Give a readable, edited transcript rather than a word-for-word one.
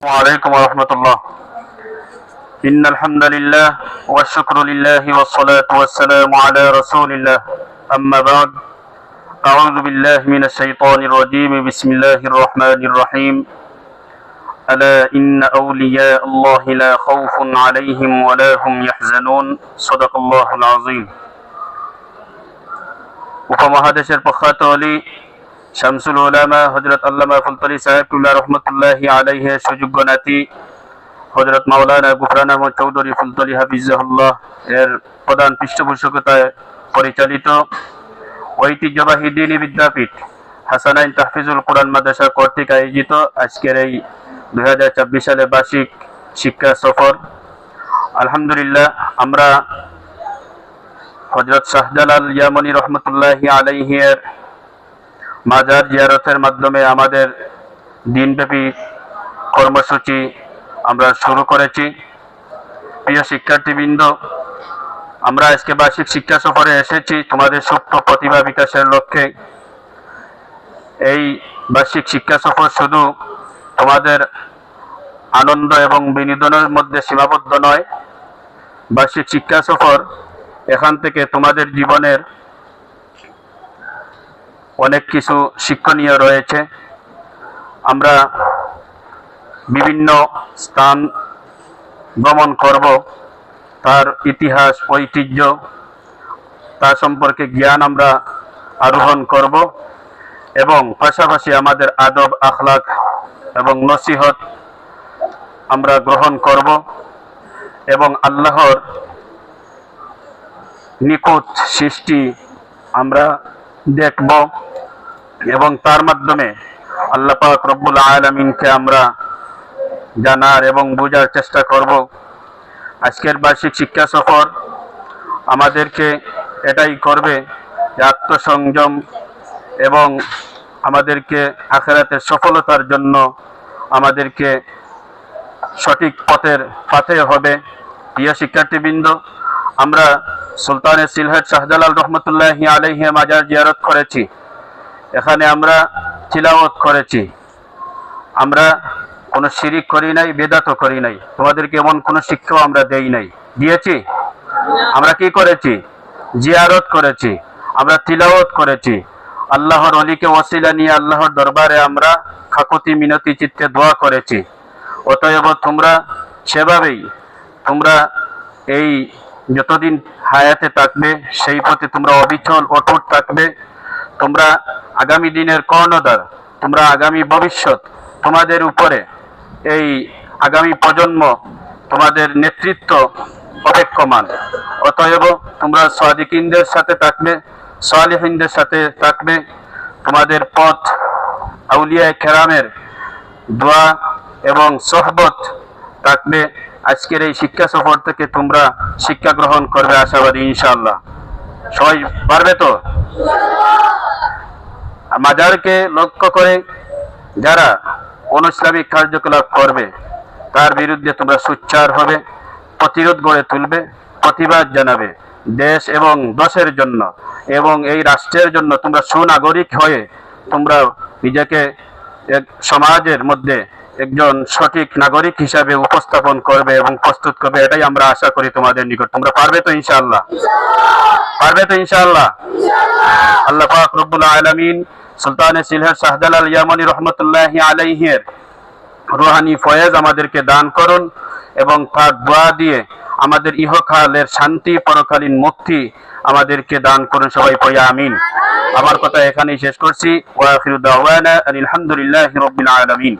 وعليكم ورحمة الله. إن الحمد لله والشكر لله والصلاة والسلام على رسول الله. أما بعد، أعوذ بالله من الشيطان الرجيم. بسم الله الرحمن الرحيم. ألا إن أولياء الله لا خوف عليهم ولا هم يحزنون. صدق الله العظيم. উপমহাদেশের প্রখ্যাত ওলি শামসুল উলামা হযরত আল্লামা ফুলতলি সাহেবুল্লাহ রহমতুল্লাহি আলাইহি সুযোগ্য নাতি হযরত মাওলানা গুফরান আহমদ চৌধুরী ফুলতলি হাফিজাহুল্লাহ এর প্রধান পৃষ্ঠপোষকতায় পরিচালিত ঐতিহ্যবাহী দ্বীনি বিদ্যাপীঠ হাসানাইন তাহফিজুল কোরআন মাদ্রাসা কর্তৃক আয়োজিত আজকের এই 2024 সালে বার্ষিক শিক্ষা সফর। আলহামদুলিল্লাহ, আমরা হযরত শাহজালাল ইয়ামানি রহমতুল্লাহি আলাইহি এর মাজার জিয়ারতের মাধ্যমে আমাদের দিনব্যাপী কর্মসূচি আমরা শুরু করেছি। প্রিয় শিক্ষার্থীবৃন্দ, আমরা আজকে বার্ষিক শিক্ষা সফরে এসেছি তোমাদের সুপ্ত প্রতিভা বিকাশের লক্ষ্যে। এই বার্ষিক শিক্ষা সফর শুধু তোমাদের আনন্দ এবং বিনোদনের মধ্যে সীমাবদ্ধ নয়। বার্ষিক শিক্ষা সফর এখান থেকে তোমাদের জীবনের অনেক কিছু শিক্ষণীয় রয়েছে। আমরা বিভিন্ন স্থান ভ্রমণ করব, তার ইতিহাস ঐতিহ্য তা সম্পর্কে জ্ঞান আমরা আরোহণ করব এবং পাশাপাশি আমাদের আদব আখলাক এবং নসিহত আমরা গ্রহণ করব এবং আল্লাহর নিখুঁত সৃষ্টি আমরা দেখব এবং তার মাধ্যমে আল্লাহ পাক রব্বুল আলামিনকে আমরা জানার এবং বোঝার চেষ্টা করব। আজকের বার্ষিক শিক্ষা সফর আমাদেরকে এটাই করবে যে আত্মসংযম এবং আমাদেরকে আখিরাতের সফলতার জন্য আমাদেরকে সঠিক পথের পাথে হবে। প্রিয় শিক্ষার্থীবৃন্দ, আমরা সুলতানে সিলহাট শাহজালাল রহমতুল্লাহি আলাইহি মাজার জিয়ারত করেছি। এখানে আমরা তিলাওয়াত করেছি। আমরা কোনো শিরিক করি নাই, বেদাতও করি নাই। তোমাদেরকে এমন কোনো শিক্ষাও আমরা দেই নাই, দিয়েছি? আমরা কি করেছি? জিয়ারত করেছি, আমরা তিলাওয়াত করেছি। আল্লাহর ওলিকে ওসিলা নিয়ে আল্লাহর দরবারে আমরা কাকুতি মিনতি চিত্তে দোয়া করেছি। অতএব তোমরা সেভাবেই তোমরা এই যতদিন হায়াতে থাকবে সেই পথে তোমরা অবিচল অটুট থাকবে। তোমরা আগামী দিনের কর্ণধার, তোমরা আগামী ভবিষ্যৎ, তোমাদের উপরে এই আগামী প্রজন্ম তোমাদের নেতৃত্ব অপেক্ষমান। অতএব তোমরা সাদিকিনদের সাথে থাকবে, সালিহিনদের সাথে থাকবে। তোমাদের পথ আউলিয়া কেরামের দোয়া এবং সোহবত থাকবে। আজকের এই শিক্ষা সফর থেকে তোমরা শিক্ষা গ্রহণ করবে আশাবাদী ইনশাআল্লাহ। সবাই পারবে তো? মাজারকে লক্ষ্য করে যারা অনৈসলামিক কার্যকলাপ করবে তার বিরুদ্ধে তোমরা সোচ্চার হবে, প্রতিরোধ গড়ে তুলবে, প্রতিবাদ জানাবে। দেশ এবং দেশের জন্য এবং এই রাষ্ট্রের জন্য তোমরা সুনাগরিক হয়ে তোমরা নিজেকে এক সমাজের মধ্যে একজন সঠিক নাগরিক হিসাবে উপস্থাপন করবে এবং প্রস্তুত করবে। এটাই আমরা আশা করি তোমাদের নিকট। তোমরা পারবে তো ইনশাআল্লাহ? পারবে তো ইনশাআল্লাহ? আল্লাহ পাক রব্বুল আলামিন সুলতানে সিলহাট শাহজালাল ইয়ামানি রহমতুল্লাহি আলাইহি এর রুহানি ফয়েজ আমাদেরকে দান করুন এবং তার দোয়া দিয়ে আমাদের ইহকালের শান্তি, পরকালীন মুক্তি আমাদেরকে দান করুন। সবাই পড়ি আমিন। আমার কথা এখানেই শেষ করছি। ওয়া আখিরু দাওয়ানা আলহামদুলিল্লাহি রাব্বিল আলামিন।